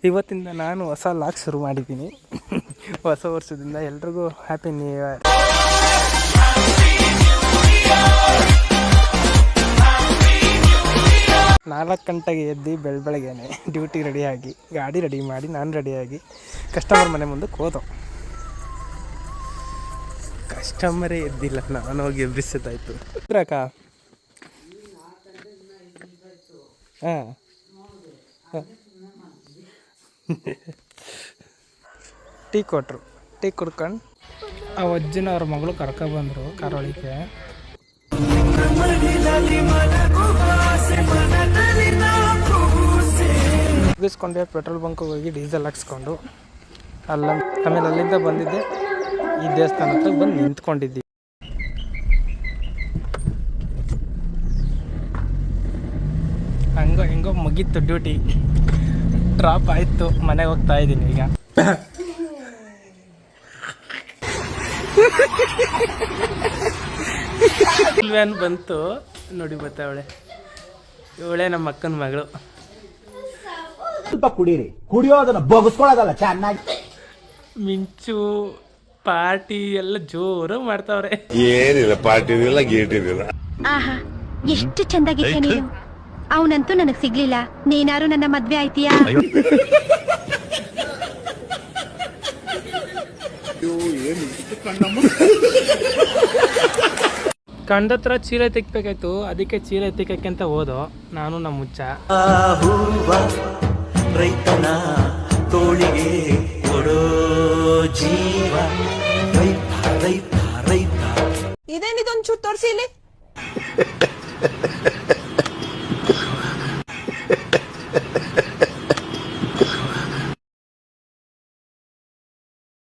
ಇವತ್ತಿಂದ ನಾನು ಹೊಸ ಲಾಗ್ ಶುರು ಮಾಡಿದ್ದೀನಿ. ಹೊಸ ವರ್ಷದಿಂದ ಎಲ್ರಿಗೂ ಹ್ಯಾಪಿ ನ್ಯೂ ಇಯರ್. 4 ಗಂಟೆಗೆ ಎದ್ದು ಬೆಳಗ್ಗೆನೆ ಡ್ಯೂಟಿ ರೆಡಿಯಾಗಿ ಗಾಡಿ ರೆಡಿ ಮಾಡಿ ನಾನು ರೆಡಿಯಾಗಿ ಕಸ್ಟಮರ್ ಮನೆ ಮುಂದಕ್ಕೆ ಹೋದೋ. ಕಸ್ಟಮರೇ ಎದ್ದಿಲ್ಲ, ನಾನು ಹೋಗಿ ಎಬ್ಬಿಸೋದಾಯ್ತು. ಅಕ್ಕ ಹಾಂ ಟೀ ಕೊಟ್ಟರು. ಟೀ ಕುಡ್ಕೊಂಡು ಆ ಅಜ್ಜನ ಅವ್ರ ಮಗಳು ಕರ್ಕೊಬಂದರು ಕಾರೊಳಗೆ. ಮುಗಿಸ್ಕೊಂಡೆ ಪೆಟ್ರೋಲ್ ಬಂಕ್ಗೆ ಹೋಗಿ ಡೀಸೆಲ್ ಹಾಕ್ಸ್ಕೊಂಡು ಆಮೇಲೆ ಅಲ್ಲಿಂದ ಬಂದಿದ್ದೆ ಈ ದೇವಸ್ಥಾನ ಹತ್ರ ಬಂದು ನಿಂತ್ಕೊಂಡಿದ್ದೆ. ಹೆಂಗೋ ಮುಗೀತು ಡ್ಯೂಟಿ, ಡ್ರಾಪ್ ಆಯಿತು, ಮನೆಗೆ ಹೋಗ್ತಾ ಇದ್ದೀನಿ ಈಗ. ವ್ಯಾನ್ ಬಂತು ನೋಡಿ, ಬರ್ತಾವಳೆ. ಇವಳೆ ನಮ್ಮ ಅಕ್ಕನ ಮಗಳು. ಸ್ವಲ್ಪ ಕುಡೀರಿ, ಕುಡಿಯೋದನ್ನ ಬಗ್ಸ್ಕೊಳ್ಳೋದಲ್ಲ ಚೆನ್ನಾಗಿ. ಮಿಂಚು ಪಾರ್ಟಿ ಎಲ್ಲ ಜೋರು ಮಾಡ್ತಾವ್ರೆ. ಏನಿಲ್ಲ, ಪಾರ್ಟಿ ಇಲ್ಲ, ಗೇಟ್ ಇಲ್ಲ. ಆಹಾ, ಎಷ್ಟು ಚಂದಾಗಿದ್ದೆ ನೀನು. ಅವನಂತೂ ನನಗ್ ಸಿಗ್ಲಿಲ್ಲ, ನೀನಾರು ನನ್ನ ಮದ್ವೆ ಆಯ್ತೀಯಾ? ಕಂಡತ್ರ ಚೀಲ ತೆಗ್ಬೇಕಾಯ್ತು, ಅದಕ್ಕೆ ಚೀಲ ತೆಕ್ಕಕ್ಕೆ ಅಂತ ಹೋದೋ ನಾನು ನಮ್ಮ ಮುಚ್ಚ. ರೈತನ ತೋಳಿಗೆ ಕೊಡೋ ಜೀವ ರೈತ ರೈತ ರೈತ. ಇದೇನಿದೊಂಚೂರು ತೋರಿಸಿ ಇಲ್ಲಿ.